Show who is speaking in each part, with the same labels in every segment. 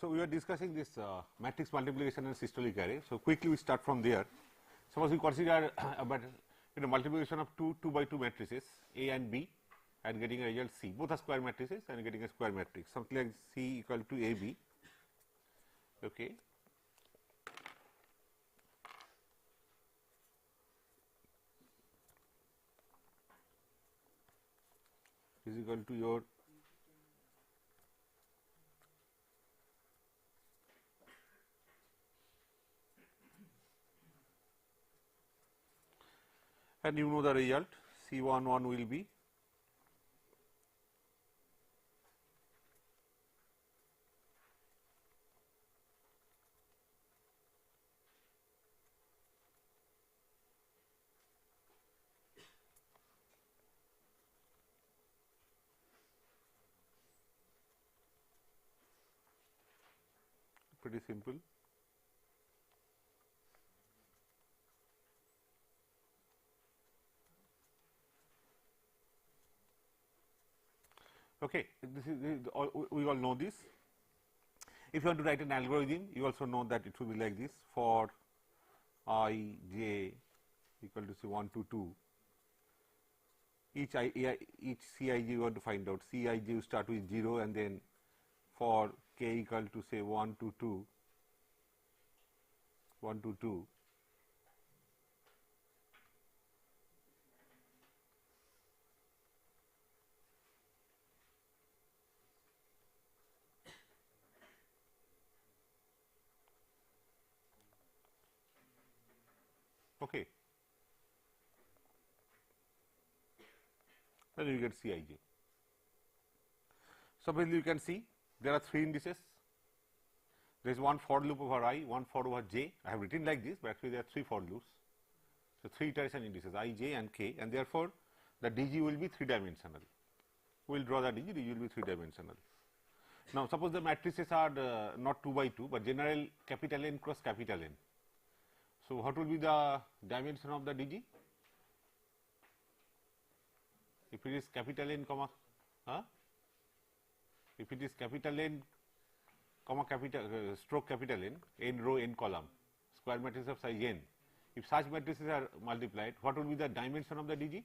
Speaker 1: So, we are discussing this matrix multiplication and systolic array. So, quickly we start from there. Suppose we consider about multiplication of two 2 by 2 matrices A and B and getting a result C. Both are square matrices and getting a square matrix, something like C equal to AB. Okay. Is equal to your and you know the result C11 will be pretty simple. Okay, this is we all know this. If you want to write an algorithm, you also know that it will be like this for I j equal to say 1 to 2. Each Cij you want to find out. Cij you start with 0 and then for k equal to say 1 to 2, 1 to 2. Okay. Then you get Cij. So, basically you can see there are 3 indices. There is one for loop over I, one for over j. I have written like this, but actually there are 3 for loops. So, 3 iteration indices I, j and k, and therefore, the DG will be 3 dimensional. We will draw the DG will be 3 dimensional. Now, suppose the matrices are not 2 by 2, but general capital N cross capital N. So, what will be the dimension of the DG? If it is capital N comma, if it is capital N comma capital stroke capital N, n row n column, square matrix of size n. If such matrices are multiplied, what will be the dimension of the DG?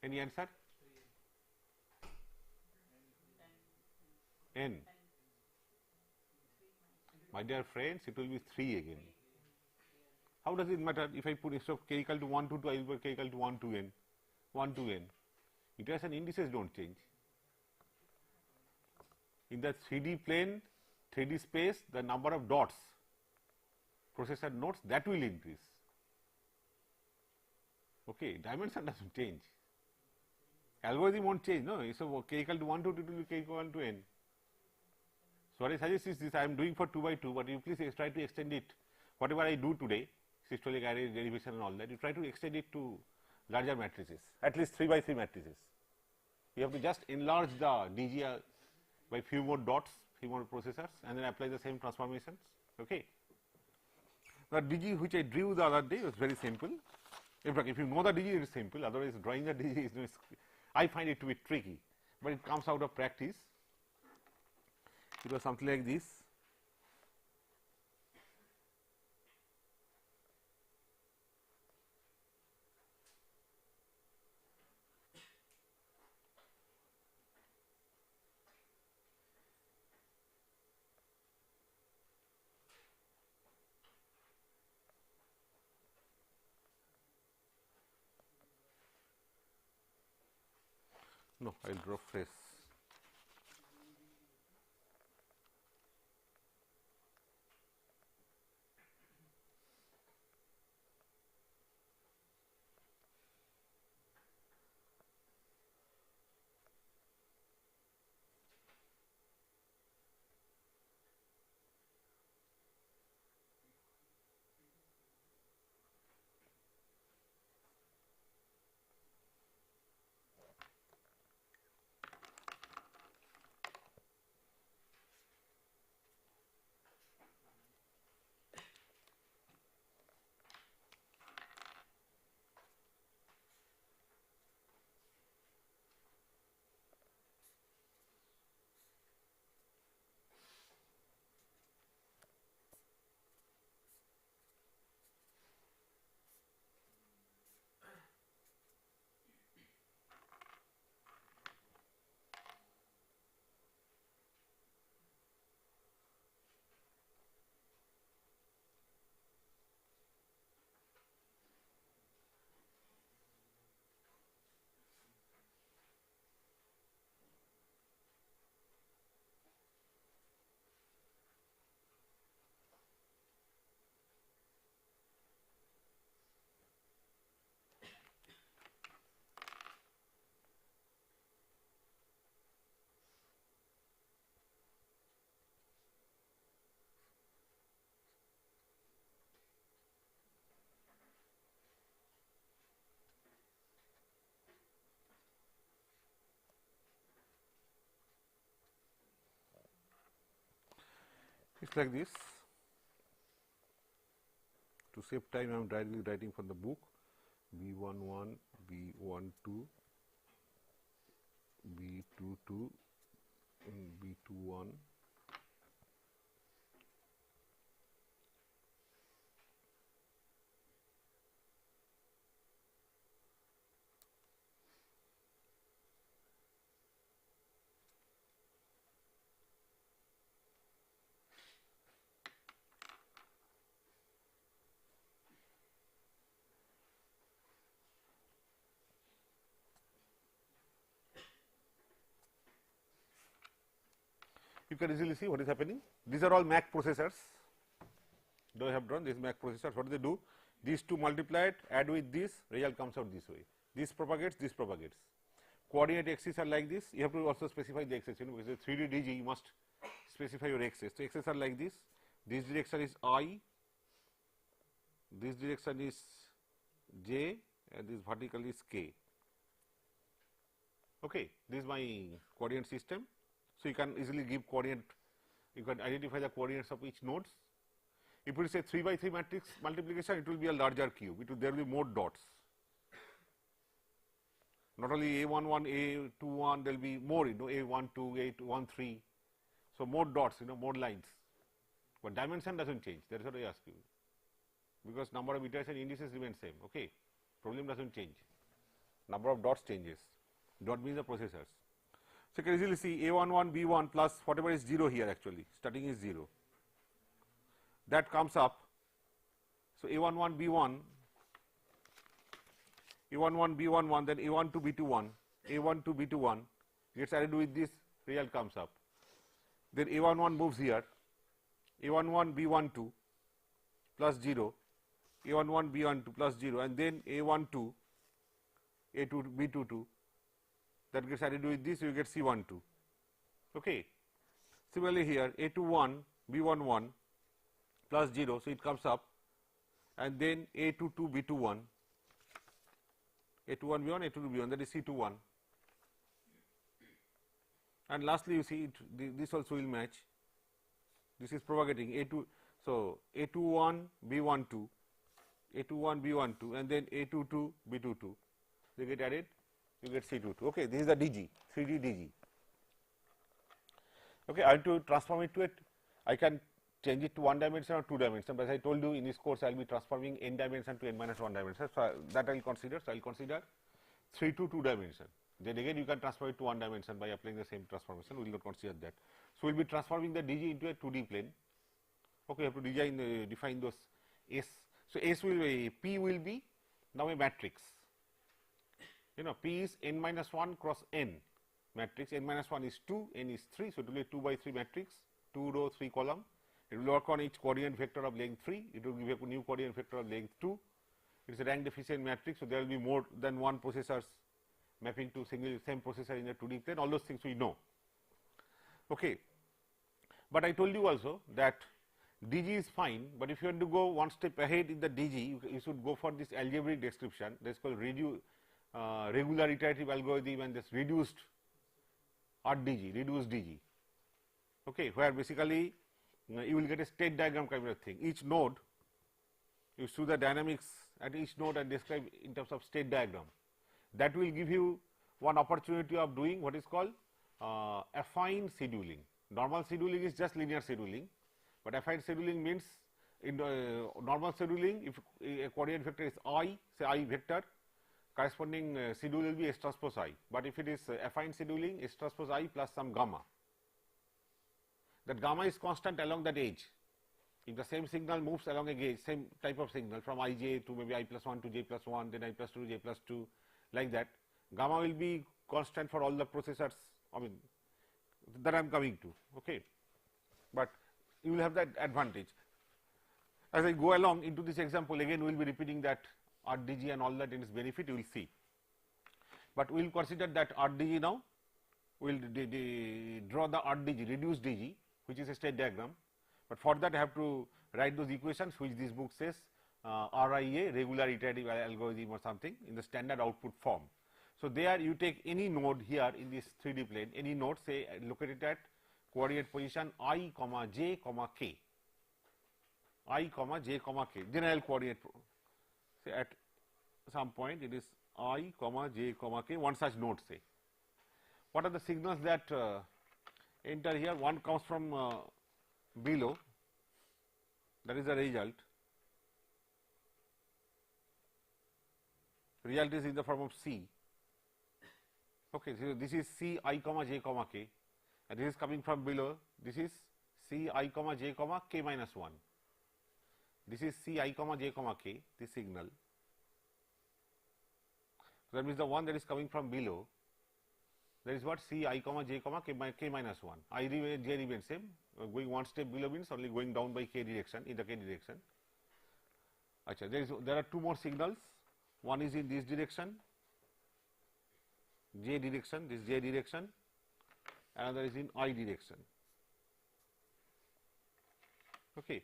Speaker 1: Any answer? N. My dear friends, it will be 3 again. How does it matter if I put instead of k equal to 1 to 2, I will put k equal to 1 to n, 1 to n. Iteration indices do not change. In the 3D plane, 3D space, the number of dots processor nodes that will increase. Okay, dimension does not change. Algorithm won't change, no. So, k equal to 1 to 2 will be k equal to n. So, what I suggest is this I am doing for 2 by 2, but you please try to extend it. Whatever I do today, systolic array, derivation and all that, you try to extend it to larger matrices, at least 3 by 3 matrices. You have to just enlarge the DG by few more dots, few more processors, and then apply the same transformations. Okay. The DG which I drew the other day was very simple. If you know the DG, it is simple. Otherwise, drawing the DG is I find it to be tricky, but it comes out of practice. It was something like this. No, I will draw fresh. It's like this. To save time, I am directly writing from the book B11, B12, B22, and B21. You can easily see what is happening. These are all Mac processors. Though I have drawn these Mac processors, what do they do? These two multiplied, add with this, result comes out this way. This propagates, this propagates. Coordinate axes are like this. You have to also specify the axis, because it's 3D DG, you must specify your axis. So, axes are like this. This direction is I, this direction is J, and this vertical is K. Okay, this is my coordinate system. So, you can easily give coordinate, you can identify the coordinates of each nodes. If it is a 3 by 3 matrix multiplication, it will be a larger cube, there will be more dots. Not only A11, A21, there will be more, A12, A13. So, more dots, more lines, but dimension does not change, that is what I ask you, because number of iteration indices remain same, okay. Problem does not change, number of dots changes, dot means the processors. So, you can easily see A11, B1 plus whatever is 0 here actually, starting is 0. That comes up. So, A11, B1, A11, B11, then A12, B21, A12, B21 gets added with this, result comes up. Then A11 moves here, A11, B12 plus 0, A11, B12 plus 0, and then A12, A2, B22. That gets added with this, you get C12. Okay. Similarly, here A21, B11 plus 0, so it comes up, and then A22, B21, A21, B1, A22, B1, that is C21. And lastly, you see this also will match. This is propagating A2, so A21, B12, A21, B12, and then A22, B22. They get added, you get C22. Okay, this is the DG, 3D DG. Okay, I have to transform it to it. I can change it to 1 dimension or 2 dimension, but as I told you in this course, I will be transforming n dimension to n minus 1 dimension. So, that I will consider. So, I will consider 3 to 2 dimension. Then again, you can transfer it to 1 dimension by applying the same transformation. We will not consider that. So, we will be transforming the DG into a 2D plane. Okay, you have to define those S. So, S will be, P will be now a matrix. P is n minus 1 cross n matrix, n minus 1 is 2, n is 3. So, it will be a 2 by 3 matrix, 2 row, 3 column. It will work on each coordinate vector of length 3, it will give a new coordinate vector of length 2. It is a rank deficient matrix, so there will be more than one processors mapping to same processor in a 2D plane, all those things we know. Okay. But I told you also that DG is fine, but if you want to go one step ahead in the DG, you should go for this algebraic description, that is called regular iterative algorithm, and this reduced RDG, reduced DG, okay, where basically you will get a state diagram kind of thing. Each node, you show the dynamics at each node and describe in terms of state diagram. That will give you one opportunity of doing what is called affine scheduling. Normal scheduling is just linear scheduling, but affine scheduling means in normal scheduling, if a coordinate vector is I, say I vector, corresponding schedule will be S transpose I, but if it is affine scheduling, S transpose I plus some gamma. That gamma is constant along that edge. If the same signal moves along a gauge, same type of signal from ij to maybe I plus 1 to j plus 1, then I plus 2 to j plus 2, like that, gamma will be constant for all the processors, I mean, that I am coming to, okay. But you will have that advantage. As I go along into this example, again we will be repeating that RDG and all that in its benefit, you will see. But we will consider that RDG now, we will draw the RDG, reduced DG, which is a state diagram. But for that I have to write those equations which this book says RIA, regular iterative algorithm or something, in the standard output form. So, there you take any node here in this 3D plane, any node, say located at coordinate position I comma j comma k, I comma j comma k, general coordinate, say at some point it is I comma j comma k, one such node say. What are the signals that enter here? One comes from below, that is the result. Result is in the form of C. Okay, so this is C I comma j comma k, and this is coming from below. This is C I comma j comma k minus 1. This is C I comma j comma k, this signal. So that means the one that is coming from below, that is what C I comma j comma k minus 1. I remain, j remains same. Going one step below means only going down by k direction, in the k direction. Achha, there are two more signals. One is in this direction, j direction, this j direction, another is in I direction. Okay.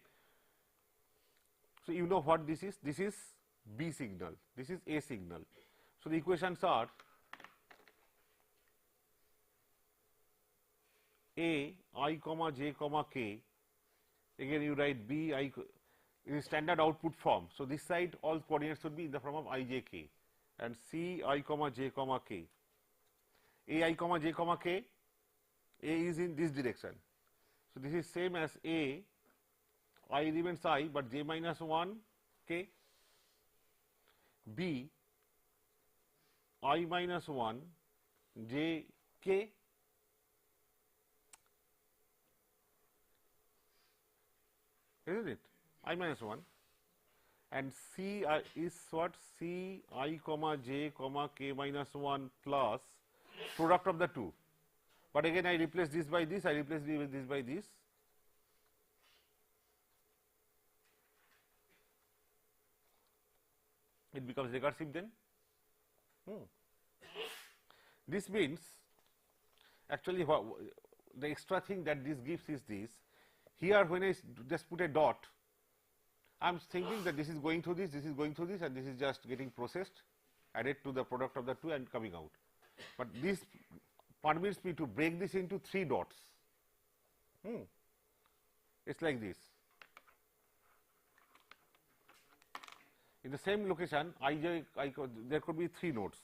Speaker 1: So you know what this is? This is B signal, this is A signal. So the equations are A I comma j comma k, again you write B I in standard output form. So this side all coordinates should be in the form of I j k, and C I comma j comma k, A I comma j comma k, A is in this direction. So this is same as A, I remains I, but j minus 1 k, B I minus 1 j k, isn't it? I minus 1, and C is what? C I comma j comma k minus 1 plus product of the two. But again I replace this by this, I replace this by this. It becomes recursive then. This means actually the extra thing that this gives is this. Here when I just put a dot, I am thinking that this is going through this is going through this, and this is just getting processed, added to the product of the two and coming out. But this permits me to break this into 3 dots. It's like this. In the same location, there could be 3 nodes.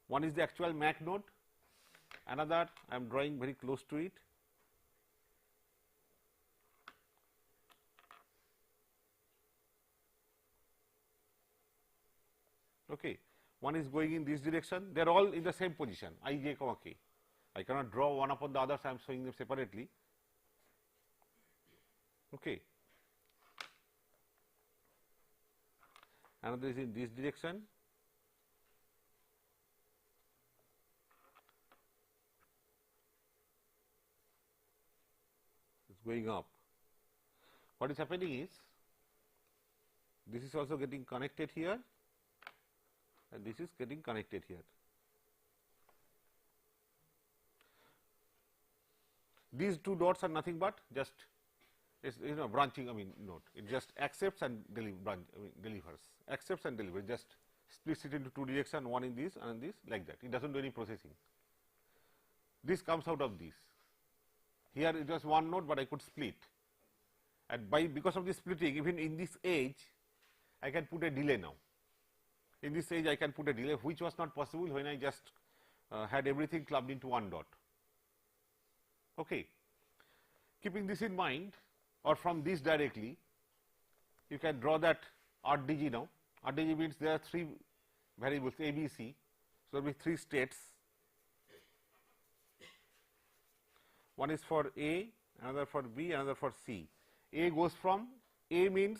Speaker 1: One is the actual MAC node, another I am drawing very close to it. Okay. One is going in this direction, they are all in the same position, I j comma k. I cannot draw one upon the other, so I am showing them separately. Okay. Another is in this direction. It is going up. What is happening is, this is also getting connected here, and this is getting connected here. These 2 dots are nothing but just branching, node. It just accepts and delivers, accepts and delivers, just splits it into 2 directions, one in this and this, like that. It does not do any processing. This comes out of this. Here it was 1 node, but I could split, and because of this splitting, even in this edge I can put a delay now. In this edge I can put a delay, which was not possible when I just had everything clubbed into 1 dot. Okay. Keeping this in mind, or from this directly, you can draw that RDG now. RDG means there are 3 variables A, B, C. So, there will be 3 states. One is for A, another for B, another for C. A goes from, A means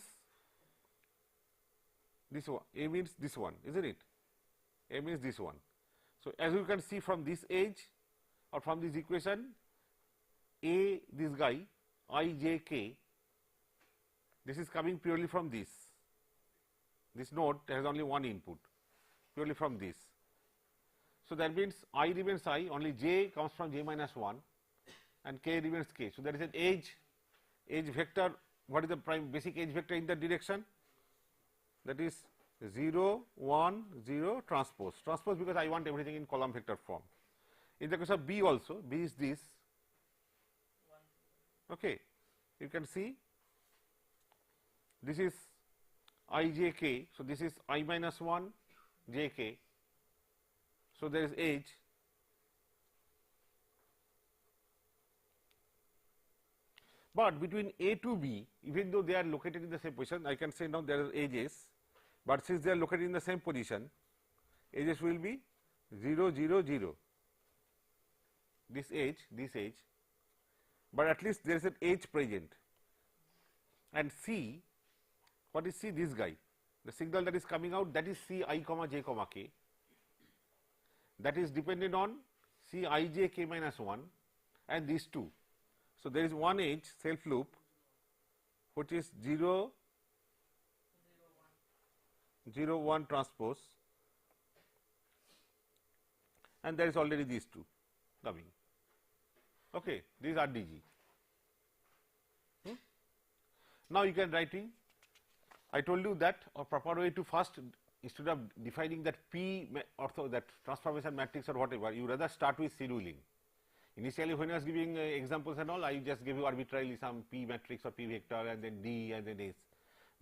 Speaker 1: this one, A means this one, isn't it? A means this one. So, as you can see from this edge or from this equation, A, this guy, I j k, this is coming purely from this. This node has only one input, purely from this. So, that means I remains I, only j comes from j minus 1 and k remains k. So, there is an edge vector. What is the basic edge vector in that direction? That is 0, 1, 0 transpose. Transpose because I want everything in column vector form. In the case of B also, B is this, Okay. You can see this is I j k. So, this is I minus 1 j k. So, there is edge. But between A to B, even though they are located in the same position, I can say now there are edges, but since they are located in the same position, edges will be 0, 0, 0, this edge, but at least there is an edge present. And C, what is C? This guy, the signal that is coming out, that is C I comma j comma k, that is dependent on C I j k minus 1 and these two. So, there is one edge self loop which is 0, 0, 1 transpose, and there is already these two coming. Okay, these are DG. Now, you can write in, I told you that a proper way to first, instead of defining that P ortho, that transformation matrix or whatever, you rather start with scheduling. Initially, when I was giving examples and all, I just gave you arbitrarily some P matrix or P vector and then D and then S.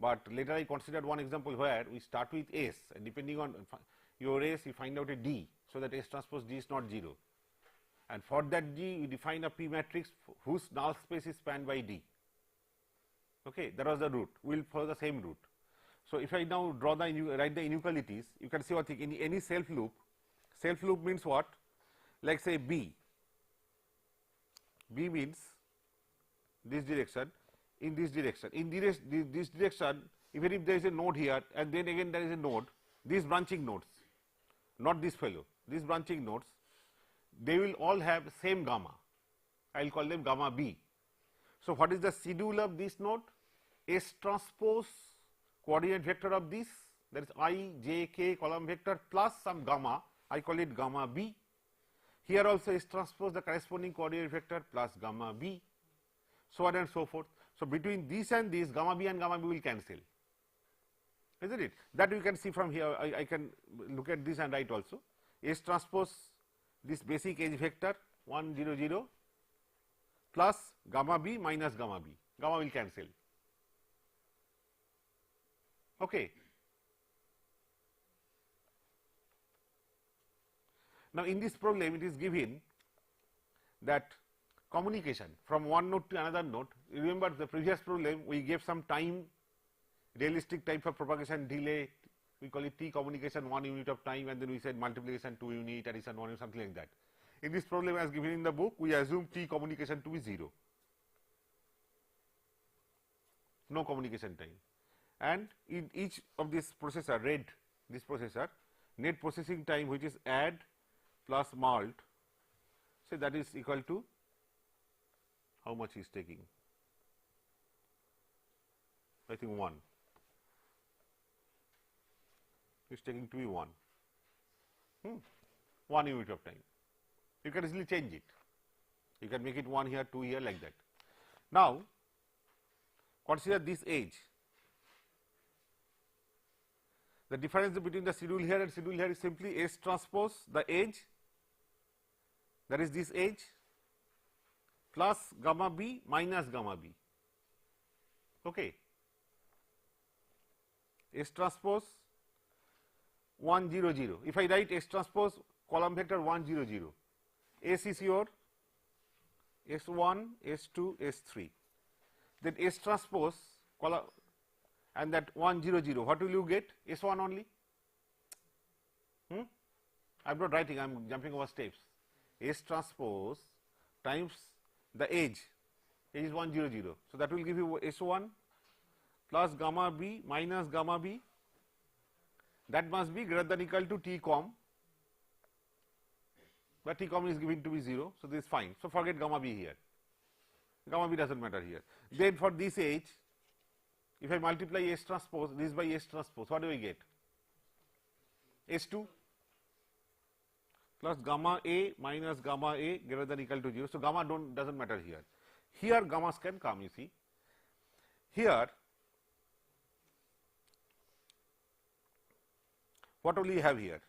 Speaker 1: But later I considered one example where we start with S, and depending on your S, you find out a D, so that S transpose D is not 0. And for that D, you define a P matrix whose null space is spanned by D. Okay, that was the route. We will follow the same route. So, if I now draw the write the inequalities, you can see what thing in any self loop means what? Like say B. B means this direction, in this direction. In this direction, even if there is a node here and then again there is a node, these branching nodes, not this fellow, these branching nodes, they will all have same gamma. I will call them gamma B. So, what is the schedule of this node? S transpose coordinate vector of this, that is I j k column vector plus some gamma, I call it gamma B. Here also S transpose the corresponding coordinate vector plus gamma B, so on and so forth. So, between this and this, gamma B and gamma B will cancel, isn't it? That you can see from here. I can look at this and write also S transpose this basic edge vector 1 0 0 plus gamma B minus gamma B, gamma will cancel. Okay. Now, in this problem it is given that communication from one node to another node. Remember the previous problem, we gave some time, realistic time for propagation delay, we call it T communication 1 unit of time, and then we said multiplication 2 unit, addition 1 unit, something like that. In this problem as given in the book, we assume T communication to be 0, no communication time, and in each of this processor, read this processor, net processing time which is add plus mult, say that is equal to how much he is taking, I think 1, he is taking to be 1, 1 unit of time. You can easily change it, you can make it 1 here, 2 here, like that. Now, consider this edge. The difference between the schedule here and schedule here is simply S transpose the edge, that is this edge, plus gamma B minus gamma B. Okay. S transpose 1 0 0. If I write S transpose column vector 1 0 0, S is your S1, S2, S3. Then S transpose column and that 1 0 0, what will you get? S1 only. I am not writing, I am jumping over steps. S transpose times the edge is 1 0 0. So, that will give you S1 plus gamma B minus gamma B, that must be greater than equal to T com, but T com is given to be 0. So, this is fine. So, forget gamma B here, gamma B does not matter here. Then for this edge, if I multiply S transpose this by S transpose, what do we get? S2 plus gamma A minus gamma A greater than equal to 0. So, gamma does not matter here. Here gammas can come, you see. Here what will you have here?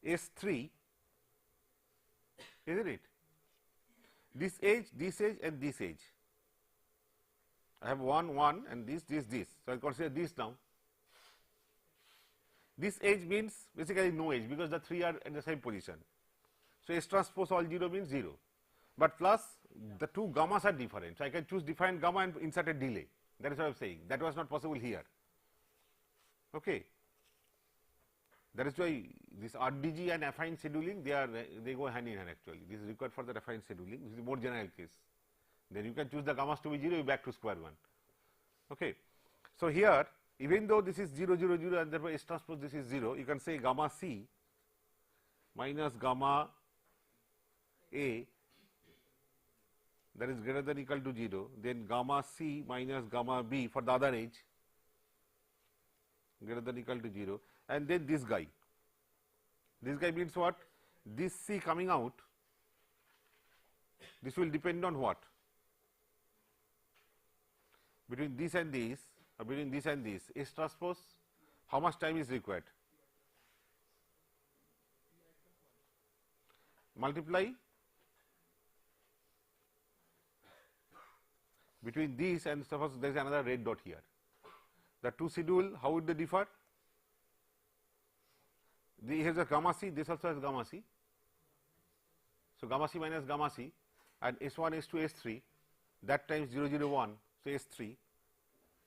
Speaker 1: S3, isn't it? This edge and this edge. I have 1, 1 and this. So, I consider this now. This edge means basically no edge because the 3 are in the same position. So, S transpose all 0 means 0, but plus the two gammas are different. So, I can choose different gamma and insert a delay. That is what I am saying. That was not possible here. Okay. That is why this RDG and affine scheduling, they go hand in hand actually. This is required for the affine scheduling. This is a more general case. Then you can choose the gammas to be 0, you back to square 1. Okay. So, here even though this is 0, 0, 0 and therefore S transpose this is 0, you can say gamma C minus gamma A that is greater than equal to 0, then gamma C minus gamma B for the other edge greater than equal to 0, and then this guy. This guy means what? This C coming out, this will depend on what? Between this and this, or between this and this, S transpose, how much time is required? Multiply between this and suppose there is another red dot here. The two schedule, how would they differ? Here is a gamma C, this also has gamma C. So, gamma C minus gamma C and S1, S2, S3 that times 0, 0, 1. So, S3.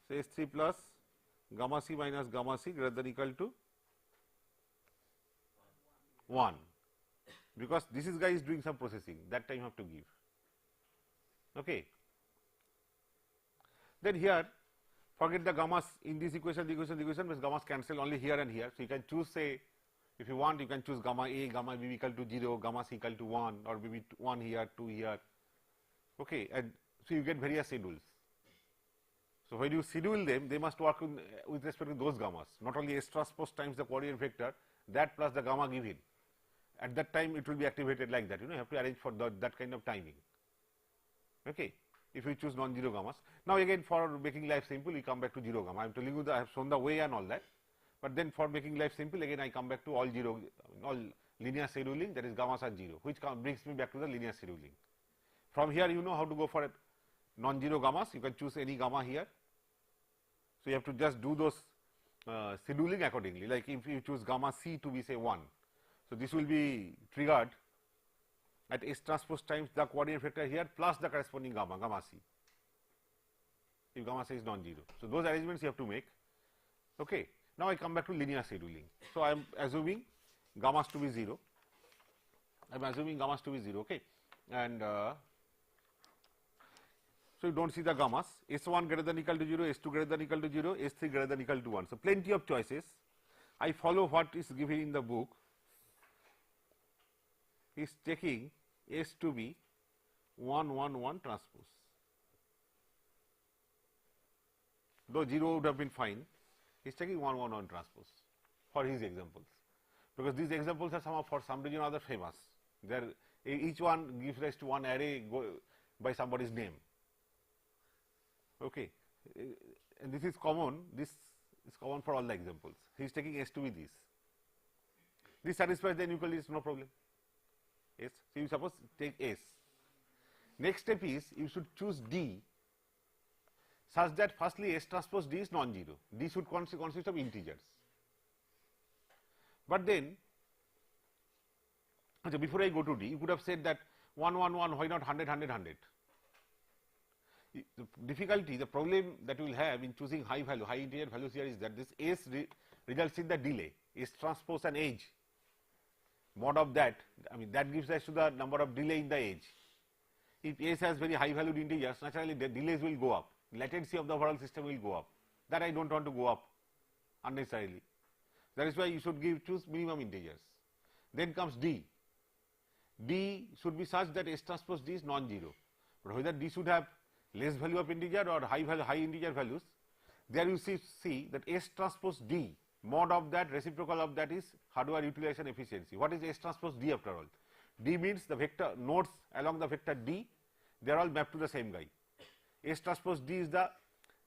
Speaker 1: So, S3 plus gamma C minus gamma C greater than equal to 1, because this guy is doing some processing, that time you have to give. Okay. Then here forget the gammas in this equation, the equation means gammas cancel only here and here. So, you can choose, say if you want you can choose gamma A, gamma B equal to 0, gamma C equal to 1 or maybe 1 here, 2 here. Okay. And so, you get various schedules. So, when you schedule them, they must work with respect to those gammas, not only S transpose times the coordinate vector, that plus the gamma given. At that time it will be activated like that, you have to arrange for that kind of timing. Okay. If you choose non-zero gammas. Now, again for making life simple, we come back to 0 gamma. I am telling you that I have shown the way and all that, but then for making life simple, again I come back to all linear scheduling, that is gammas are 0, which brings me back to the linear scheduling. From here, you know how to go for non-zero gammas, you can choose any gamma here. So, you have to just do those scheduling accordingly, like if you choose gamma C to be say 1. So, this will be triggered at S transpose times the coordinate vector here plus the corresponding gamma, gamma C, if gamma C is non-zero. So, those arrangements you have to make. Okay. Now, I come back to linear scheduling. So, I am assuming gammas to be 0, okay. And so, you do not see the gammas, S1 greater than equal to 0, S2 greater than equal to 0, S3 greater than equal to 1. So, plenty of choices. I follow what is given in the book. He is taking S to be 1, 1, 1 transpose. Though 0 would have been fine, he is taking 1, 1, 1 transpose for his examples, because these examples are for some reason or other famous. Each one gives rise to one array by somebody's name. Okay. And this is common, for all the examples. He is taking S to be this. This satisfies the inequality, no problem. S. So, you suppose take S. Next step is you should choose D such that firstly S transpose D is non-zero. D should consist of integers. But then, before I go to D, you could have said that 1, 1, 1, why not 100, 100, 100? The difficulty, the problem that you will have in choosing high integer values here is that this S results in the delay, S transpose an edge. Mod of that, that gives rise to the number of delay in the edge. If S has very high valued integers, naturally the delays will go up, latency of the overall system will go up. That I do not want to go up unnecessarily. That is why you should choose minimum integers. Then comes D. D should be such that S transpose D is non-zero, but whether D should have less value of integer or high integer values, there you see that S transpose D, mod of that, reciprocal of that is hardware utilization efficiency. What is S transpose D after all? D means the vector nodes along the vector D, they are all mapped to the same guy. S transpose D is the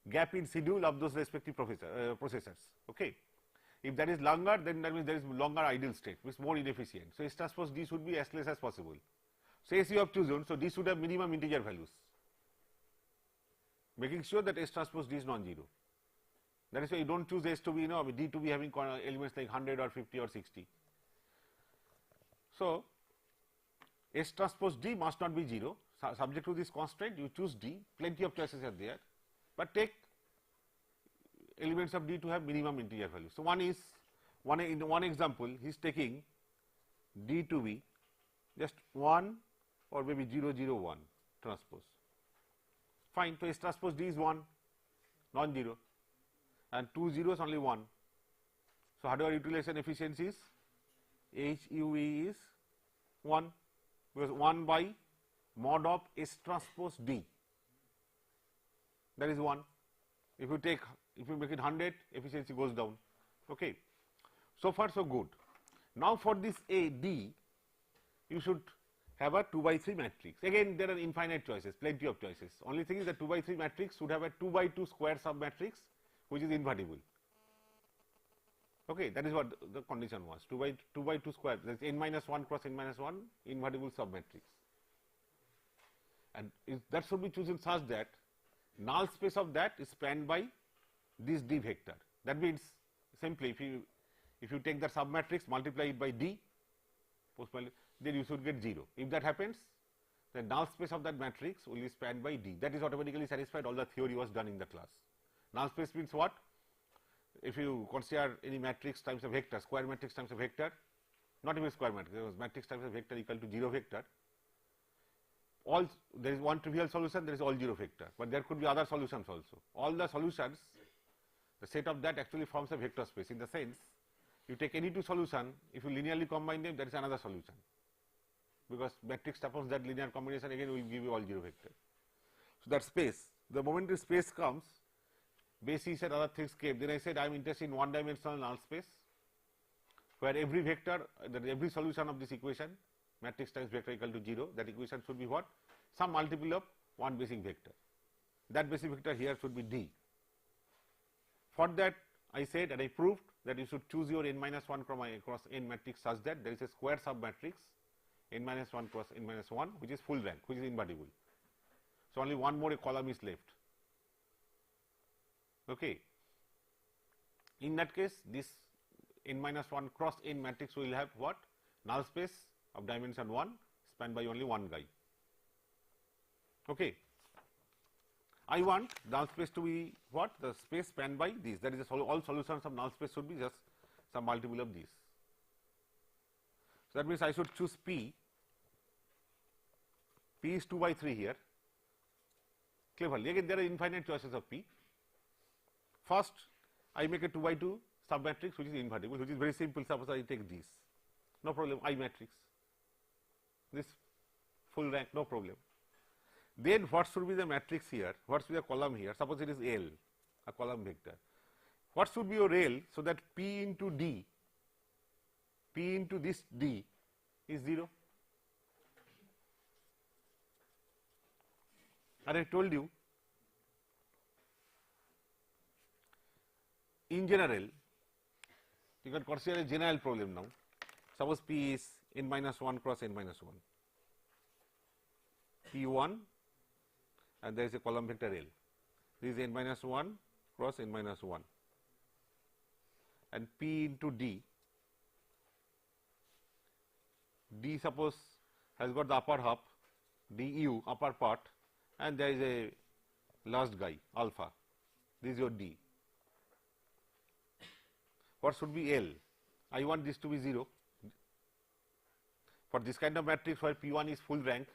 Speaker 1: gap in schedule of those respective processors. Okay. If that is longer, then that means there is longer ideal state, means more inefficient. So S transpose D should be as less as possible. So S you have chosen, so D should have minimum integer values, making sure that S transpose D is non-zero. That is why you don't choose S to be, D to be having elements like 100 or 50 or 60. So S transpose D must not be 0. Subject to this constraint, you choose D, plenty of choices are there, but take elements of D to have minimum integer value. So in one example, he is taking D to be just 1 or maybe 0, 0, 1 transpose. Fine, so S transpose D is 1, non-zero, and 2 zeros only 1. So hardware utilization efficiency is HUE is 1, because 1 by mod of S transpose D, that is 1. If you make it 100, efficiency goes down. Okay. So far so good. Now for this D, you should have a 2 by 3 matrix. Again, there are infinite choices, plenty of choices. Only thing is that 2 by 3 matrix should have a 2 by 2 square submatrix, which is invertible. Okay, that is what the condition was. 2 by 2 square, that is n minus 1 cross n minus 1 invertible submatrix. And that should be chosen such that null space of that is spanned by this D vector. That means simply if you take the submatrix, multiply it by D, then you should get 0. If that happens, the null space of that matrix will be spanned by D. That is automatically satisfied. All the theory was done in the class. Null space means what? If you consider any matrix times a vector, square matrix times a vector, not even square matrix, matrix times a vector equal to 0 vector. There is one trivial solution, there is all 0 vector, but there could be other solutions also. All the solutions, the set of that actually forms a vector space, in the sense you take any two solution, if you linearly combine them, that is another solution, because matrix upon that linear combination again will give you all 0 vector. So that space, the moment the space comes, basis and other things came, then I said I am interested in one dimensional null space, where every vector, every solution of this equation, matrix times vector equal to 0, that equation should be what? Some multiple of one basic vector. That basic vector here should be D. For that, I said and I proved that you should choose your n minus 1 cross n matrix such that there is a square submatrix n minus 1 cross n minus 1, which is full rank, which is invertible. So only one more column is left. Okay. In that case, this n minus 1 cross n matrix will have what? Null space of dimension 1 spanned by only one guy. Okay. I want null space to be what? The space spanned by these. That is, all solutions of null space should be just some multiple of these. So that means I should choose P. P is 2 by 3 here. Cleverly, again there are infinite choices of P. First, I make a 2 by 2 submatrix which is invertible, which is very simple. Suppose I take this, no problem, I matrix, this full rank, no problem. Then what should be the matrix here? What should be the column here? Suppose it is L, a column vector. What should be your L, so that P into D, P into this D is 0. And I told you, in general, you can consider a general problem now. Suppose P is n minus 1 cross n minus 1, P1, and there is a column vector L. This is n minus 1 cross n minus 1, and P into D. D suppose has got the upper half, DU upper part, and there is a last guy alpha. This is your D. What should be L? I want this to be 0. For this kind of matrix where P1 is full rank,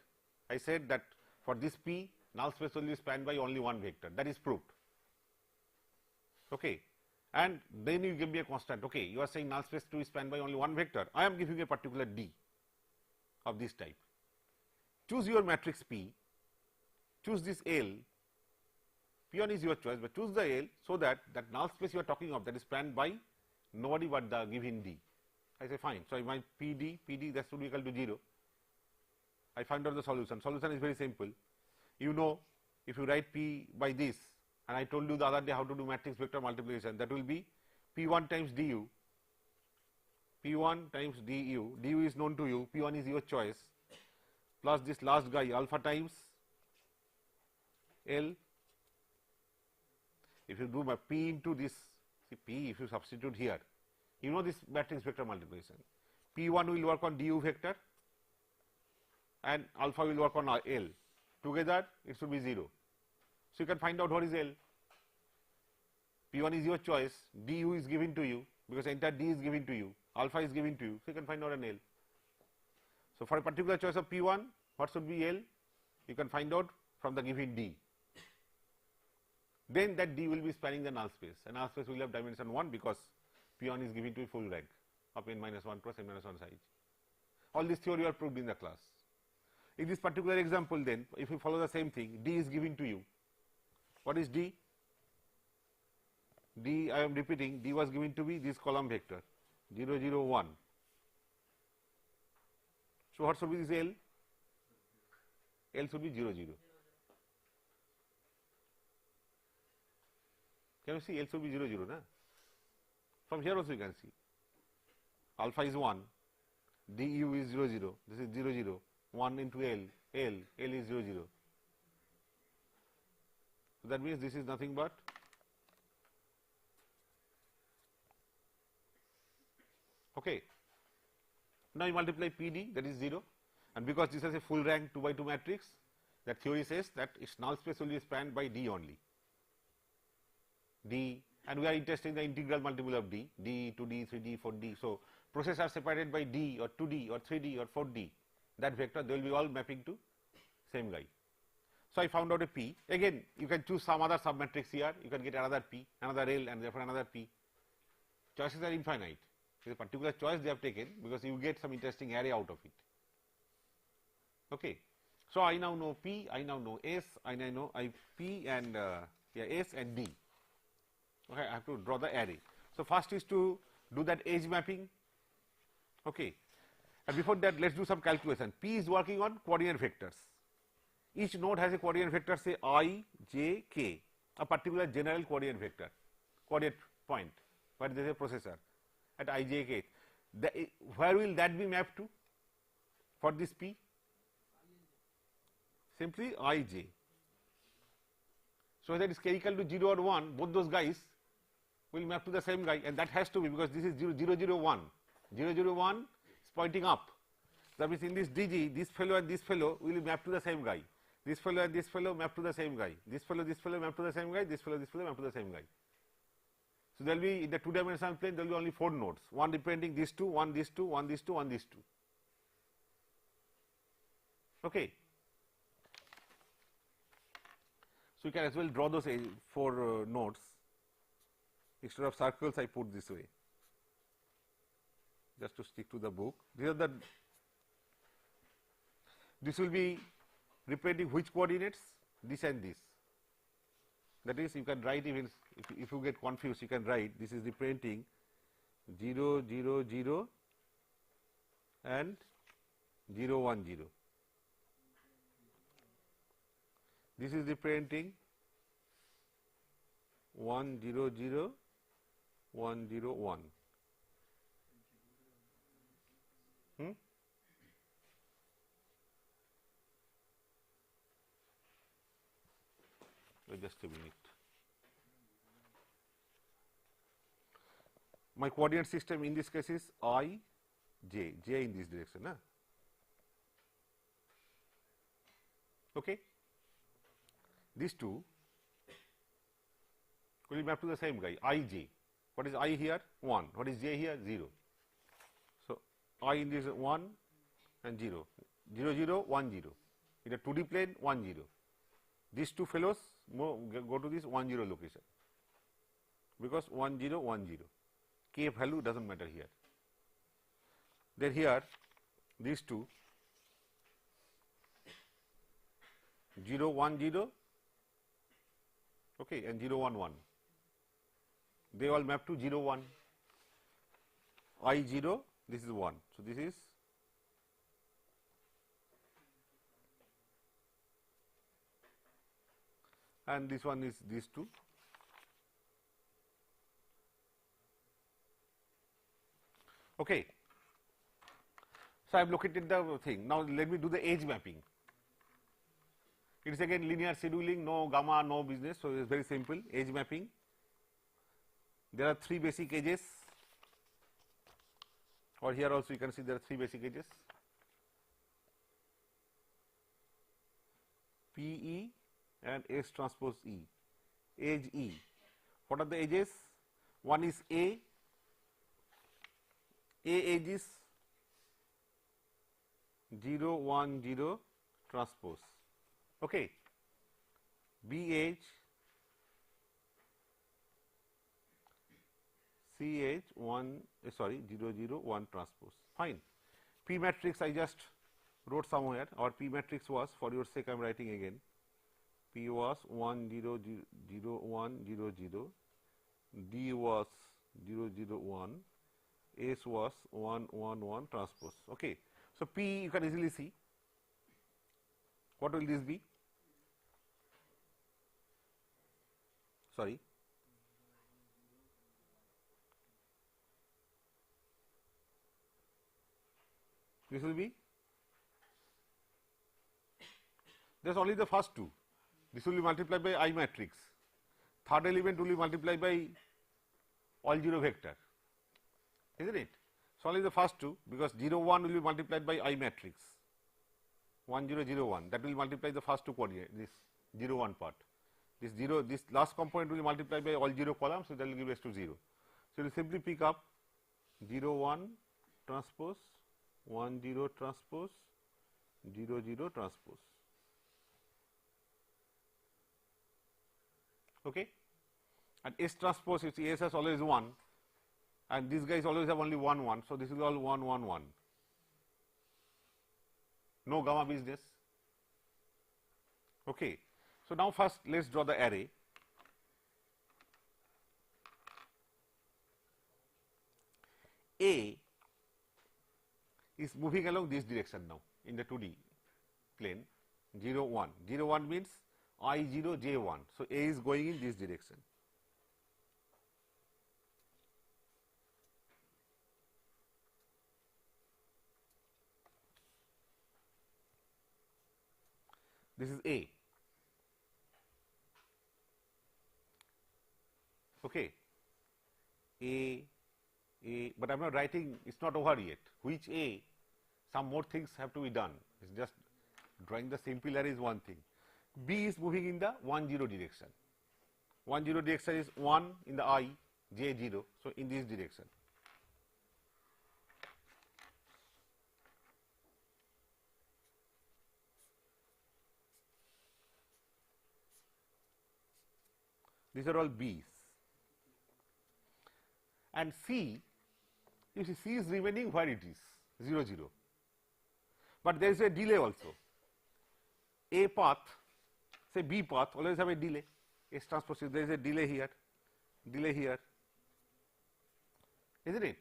Speaker 1: I said that for this P, null space will be spanned by only one vector. That is proved. Okay. And then you give me a constant. Okay, you are saying null space to be spanned by only one vector. I am giving a particular D of this type. Choose your matrix P, choose this L. P1 is your choice, but choose the L so that null space you are talking of, that is spanned by nobody but the given D. I say fine. So, my PD that should be equal to 0. I find out the solution. Solution is very simple. You know, if you write P by this, and I told you the other day how to do matrix vector multiplication, that will be P1 times DU P1 times du, du is known to you, P1 is your choice, plus this last guy alpha times L. If you do my P into this, see P, if you substitute here, you know this matrix vector multiplication. P1 will work on du vector and alpha will work on L. Together it should be 0. So, you can find out what is L. P1 is your choice, du is given to you because entire d is given to you, alpha is given to you. So, you can find out an L. So, for a particular choice of P1, what should be L? You can find out from the given d. Then that d will be spanning the null space, and null space will have dimension 1 because P1 is given to a full rank of n minus 1 cross n minus 1 size. All this theory are proved in the class. In this particular example then, if you follow the same thing, d is given to you. What is d? D, I am repeating, d was given to be this column vector 0 0 1. So, what should be this L? L should be 0 0. Can you see L should be 0 0 na? From here also you can see alpha is 1, du is 0 0, this is 0 0, 1 into L is 0 0. So, that means this is nothing but okay. Now, you multiply PD, that is 0, and because this is a full rank 2 by 2 matrix, that theory says that its null space will be spanned by D only. D, and we are interested in the integral multiple of D, D, 2D, 3D, 4D. So, processes are separated by D or 2D or 3D or 4D, that vector they will be all mapping to same guy. So, I found out a P. Again, you can choose some other submatrix here, you can get another P, another L, and therefore another P. Choices are infinite. It is a particular choice they have taken because you get some interesting array out of it. Okay. So, I now know P, I now know S, I now know P and S and D. Okay, I have to draw the array. So, first is to do that edge mapping. Okay. And before that, let us do some calculation. P is working on coordinate vectors. Each node has a coordinate vector, say I, j, k, a particular general coordinate vector, coordinate point, where there is a processor at I, j, k. Where will that be mapped to for this P? Simply I, j. So, whether it is k equal to 0 or 1, both those guys will map to the same guy, and that has to be because this is 0, 0, 0, 1. 0, 0, 1 is pointing up. That means, in this DG, this fellow and this fellow will map to the same guy. This fellow and this fellow map to the same guy. This fellow map to the same guy. This fellow map to the same guy. So, there will be in the 2-dimensional plane, there will be only 4 nodes, one representing these two, one these two, one these two, one these two. Okay. So, you can as well draw those 4 nodes. Instead of circles, I put this way, just to stick to the book. These are the, this will be representing which coordinates? This and this. That is, you can write even if you get confused, you can write this is representing 0, 0, 0 and 0, 1, 0. This is representing 1, 0, 0, 1, 0, 1. Wait just a minute. My coordinate system in this case is I, j, j in this direction. Huh? Okay. These two will map to the same guy, I, j. What is I here? 1. What is j here? 0. So, I in this 1 and 0, 0, 0, 1, 0. In a 2D plane, 1, 0. These two fellows go to this 1, 0 location, because 1, 0, 1, 0. K value does not matter here. Then here, these two 0, 1, 0, okay, and 0, 1, 1. They all map to 0, 1. I 0, this is 1. So, this is and this one is these two. Okay. So, I have located the thing. Now, let me do the edge mapping. It is again linear scheduling, no gamma, no business. So, it is very simple, edge mapping. There are 3 basic edges, or here also you can see there are 3 basic edges, P E and S transpose E, edge E. What are the edges? One is A edge is 0 1 0 transpose, okay. B edge, C edge 1 sorry 0 0 1 transpose, fine. P matrix I just wrote somewhere, or P matrix was, for your sake I am writing again, P was 1 0 0 1 0 0, D was 0 0 1, S was 1 1 1 transpose, okay. So, P you can easily see, what will this be? Sorry, this will be, there is only the first 2, this will be multiplied by I matrix, third element will be multiplied by all 0 vector, isn't it? So, only the first 2, because 0 1 will be multiplied by I matrix 1 0 0 1, that will multiply the first 2 coordinate, this 0 1 part, this 0, this last component will be multiplied by all 0 columns, so that will give rise to 0. So, you will simply pick up 0 1 transpose 1 0 transpose 0 0 transpose, okay. And S transpose, you see S has always 1, and these guys always have only 1 1. So, this is all 1 1 1, no gamma business, okay. So, now first let us draw the array. A is moving along this direction now in the 2D plane, 0 1, 0 1 means I 0 j 1. So, A is going in this direction. This is A, okay. A, but I am not writing, it is not over yet. Which A? Some more things have to be done. It is just drawing the simple array is one thing. B is moving in the 1 0 direction. 1 0 direction is 1 in the I, j 0. So, in this direction. These are all B's. And C, you see C is remaining where it is, 0 0. But there is a delay also. A path, say B path, always have a delay. S transpose, there is a delay here, isn't it?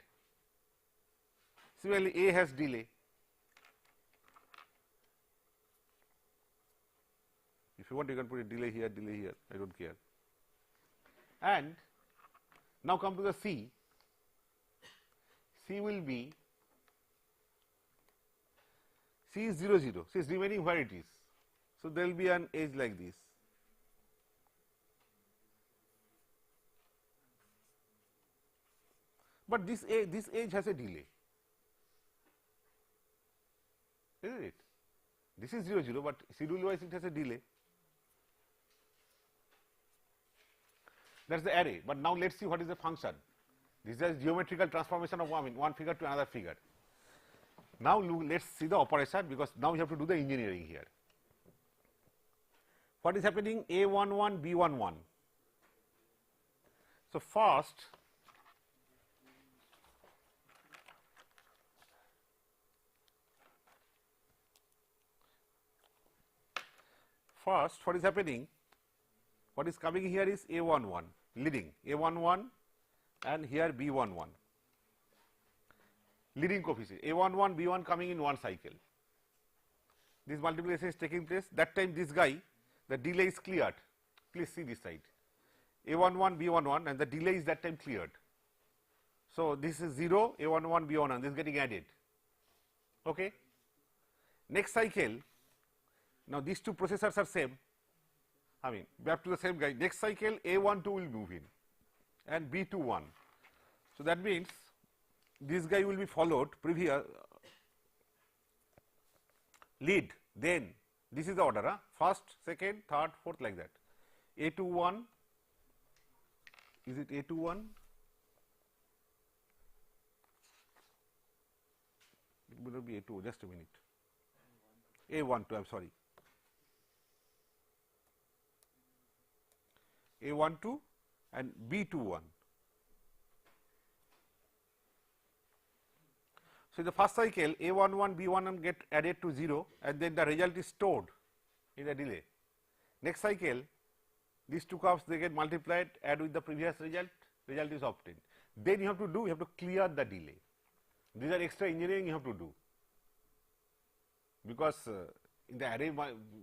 Speaker 1: Similarly, A has delay. If you want, you can put a delay here, I don't care. And now come to the C. C will be, C is 0 0, C is remaining where it is. So, there will be an edge like this. But this edge has a delay, isn't it? This is 0 0, but schedule wise it has a delay. That is the array, but now let us see what is the function. This is a geometrical transformation of one figure to another figure. Now, let us see the operation, because now we have to do the engineering here. What is happening? A11, B11. So, first what is happening? What is coming here is A11 leading, A11 and here B11 leading coefficient, A11, B1 coming in one cycle. This multiplication is taking place. That time this guy, the delay is cleared. Please see this side, A11, B11 and the delay is that time cleared. So, this is 0, A11, B11, this is getting added. Okay. Next cycle, now these two processors are same, I mean back to the same guy. Next cycle A12 will move in and B21. So, that means this guy will be followed previous lead, then this is the order, first, second, third, fourth, like that. A21, is it A21? It will not be A2, just a minute. A12, I am sorry. A12 and B21. So, in the first cycle A11, B11 get added to 0 and then the result is stored in the delay. Next cycle these two curves they get multiplied, add with the previous result, result is obtained. Then you have to do, you have to clear the delay. These are extra engineering you have to do, because in the array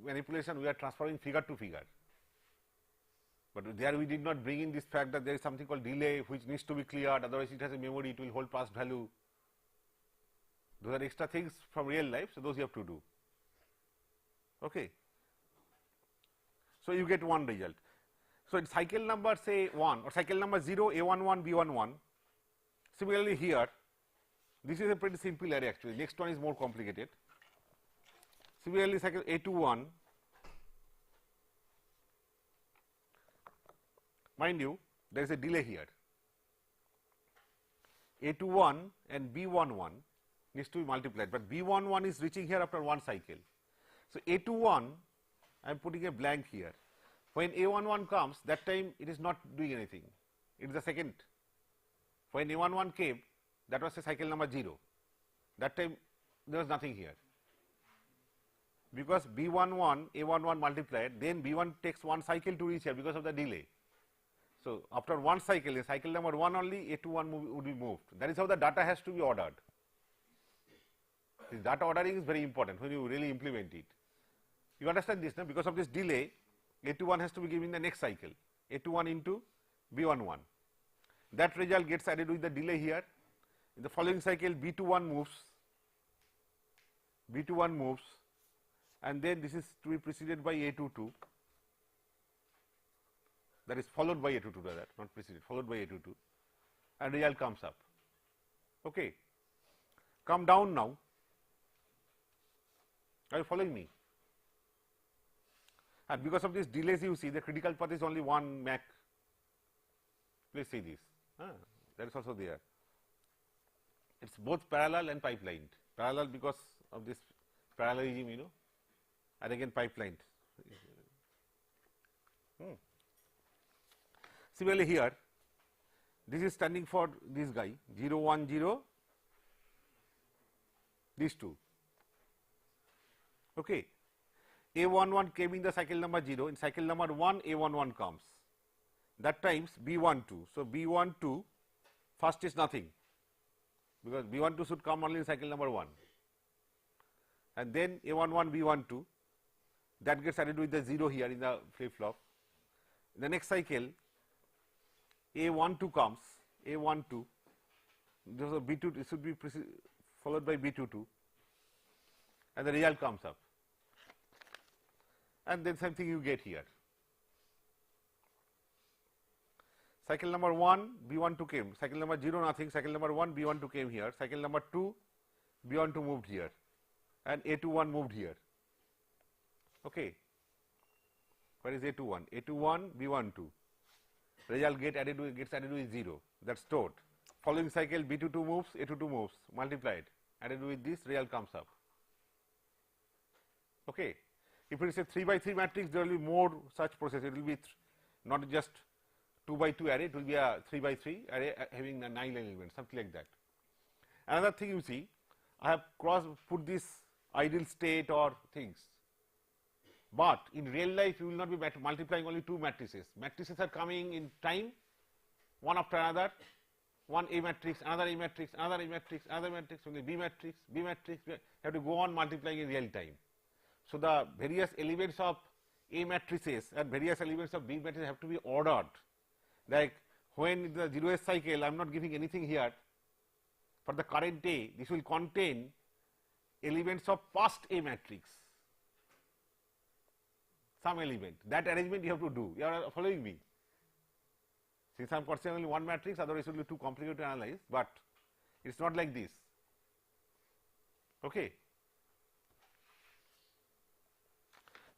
Speaker 1: manipulation we are transferring figure to figure, but there we did not bring in this fact that there is something called delay which needs to be cleared, otherwise it has a memory, it will hold past value. Those are extra things from real life, so those you have to do. Okay. So, you get one result. So, in cycle number say 1 or cycle number 0, A11, B11. Similarly, here this is a pretty simple array actually, next one is more complicated. Similarly, cycle A21, mind you there is a delay here, A21 and B11 needs to be multiplied, but B11 is reaching here after one cycle. So, A21 I am putting a blank here. When A11 comes, that time it is not doing anything, it is the second. When A11 came, that was a cycle number 0, that time there was nothing here, because B11, A11 multiplied, then B1 takes one cycle to reach here because of the delay. So, after one cycle, in cycle number 1 only A21 would be moved. That is how the data has to be ordered. This data ordering is very important when you really implement it. You understand this now? Because of this delay, A21 has to be given in the next cycle, A21 into B11. That result gets added with the delay here. In the following cycle, B21 moves, and then this is to be preceded by A22, that is followed by A22 rather, not preceded, followed by A22, and result comes up. Okay. Come down now. Are you following me? And because of this delays, you see the critical path is only 1 Mach. Please see this. That is also there. It is both parallel and pipelined. Parallel because of this parallelism, you know, and again pipelined. Similarly, here this is standing for this guy 0 1 0, these two. Okay. A11 came in the cycle number 0, in cycle number 1 A11 comes, that times B12. So, B12 first is nothing, because B12 should come only in cycle number 1, and then A11 B12 that gets added with the 0 here in the flip flop. In the next cycle A12 comes, A12, so B2 it should be followed by B22, and the result comes up, and then same thing you get here. Cycle number 1 B12 came, cycle number 0 nothing, cycle number 1 B12 came here, cycle number 2 B12 moved here, and A21 moved here. Okay. Where is A21? A21 B12, result gets added with 0, that is stored. Following cycle B22 moves, A22 moves, multiplied, added with this, result comes up. Okay. If it is a 3 by 3 matrix, there will be more such process, it will be not just 2 by 2 array, it will be a 3 by 3 array having 9 elements, something like that. Another thing you see, I have put this ideal state or things, but in real life you will not be multiplying only 2 matrices. Matrices are coming in time, one after another, one A matrix, another A matrix, another A matrix, another matrix, B matrix, B matrix, you have to go on multiplying in real time. So, the various elements of A matrices and various elements of B matrices have to be ordered, like when the 0th cycle I am not giving anything here, for the current A, this will contain elements of past A matrix, some element. That arrangement you have to do. You are following me? Since I am considering only one matrix, otherwise it will be too complicated to analyze, but it is not like this. Okay.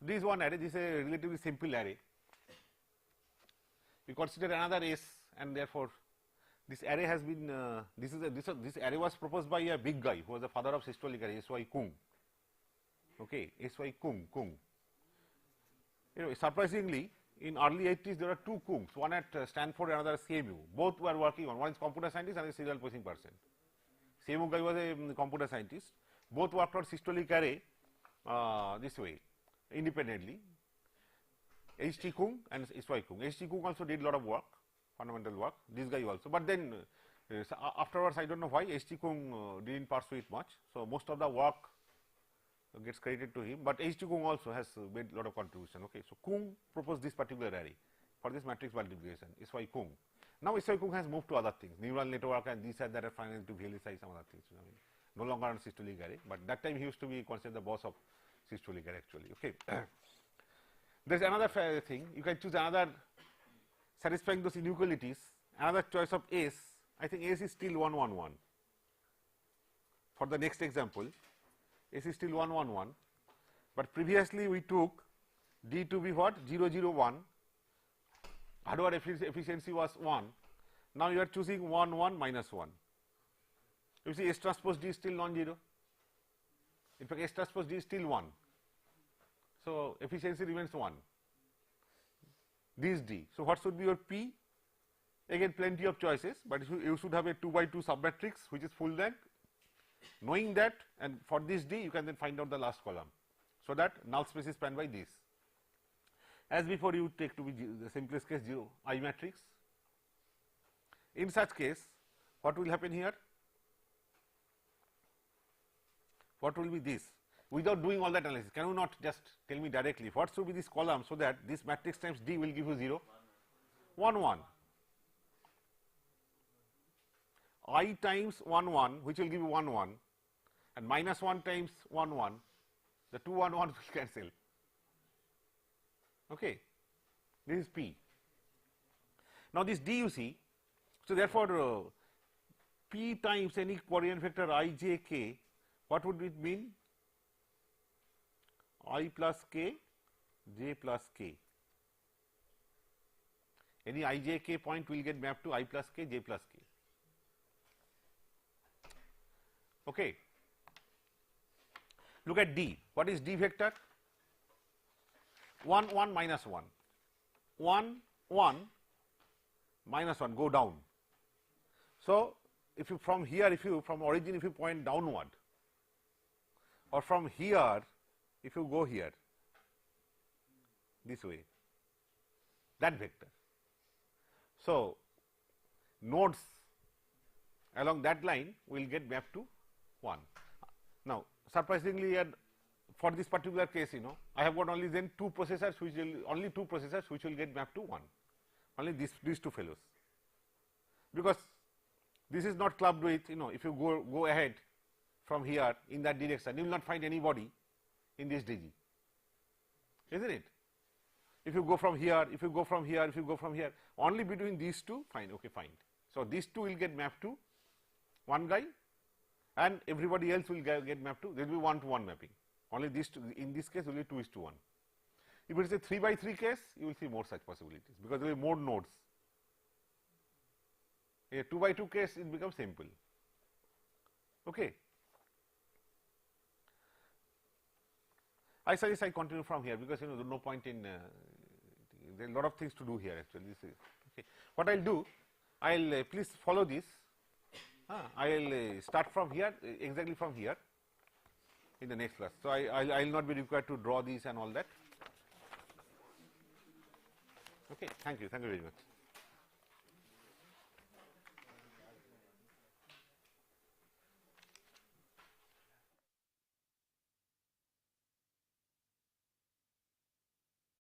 Speaker 1: This is one array, this is a relatively simple array. We consider another S, and therefore, this array has been this array was proposed by a big guy who was the father of systolic array, S.Y. Kung. Okay, S.Y. Kung. You know, surprisingly, in early 80s there were two Kungs, one at Stanford, another CMU. Both were working on, one is computer scientist and a serial processing person. CMU guy was a computer scientist. Both worked on systolic array this way, independently. H.T. Kung and S.Y. Kung. H.T. Kung also did a lot of work, fundamental work, this guy also. But then afterwards, I do not know why H.T. Kung did not pursue it much. So, most of the work gets credited to him, but H.T. Kung also has made a lot of contribution. Okay. So, Kung proposed this particular array for this matrix multiplication, S.Y. Kung. Now, S.Y. Kung has moved to other things, neural network and this and that are finally to VLSI, some other things. I mean, no longer on systolic array, but that time he used to be considered the boss of systolic array actually. Okay. There is another thing, you can choose another satisfying those inequalities, another choice of S. I think S is still 1 1 1. For the next example, S is still 1 1 1, but previously we took D to be what? 0 0 1, hardware efficiency was 1. Now you are choosing 1 1 minus 1. You see S transpose D is still non-zero. In fact, S transpose D is still 1. So, efficiency remains 1. This D. So, what should be your P? Again, plenty of choices, but you should have a 2 by 2 submatrix which is full rank. Knowing that, and for this D, you can then find out the last column. So that null space is spanned by this. As before, you take to be the simplest case 0 I matrix. In such case, what will happen here? What will be this? Without doing all that analysis, can you not just tell me directly what should be this column, so that this matrix times D will give you 0? 1 1. I times 1 1, which will give you 1 1, and minus 1 times 1 1, the 2 1 1 will cancel. Okay. This is P. Now, this D you see, so therefore, P times any coordinate vector I j k, what would it mean? I plus k, j plus k. Any I j k point will get mapped to I plus k, j plus k. Okay. Look at D. What is D vector? 1 1 minus 1. 1 1 minus 1, go down. So, if you from here, if you from origin, if you point downward, or from here, if you go here, this way, that vector. So, nodes along that line will get mapped to 1. Now, surprisingly, for this particular case, I have got only then two processors which will get mapped to 1, only these two fellows, because this is not clubbed with, if you go ahead from here in that direction, you will not find anybody in this DG, isn't it? If you go from here, if you go from here, if you go from here, only between these two, fine, okay, fine. So, these two will get mapped to one guy, and everybody else will get mapped to, there will be 1 to 1 mapping. Only these two, in this case, only 2 is to 1. If it is a 3 by 3 case, you will see more such possibilities, because there will be more nodes. In a 2 by 2 case, it becomes simple. Okay. I suggest I continue from here, because there is no point in there are a lot of things to do here actually. This is okay. What I will do, I will please follow this. I will start from here, exactly from here in the next class. So, I will not be required to draw these and all that. Okay. Thank you very much.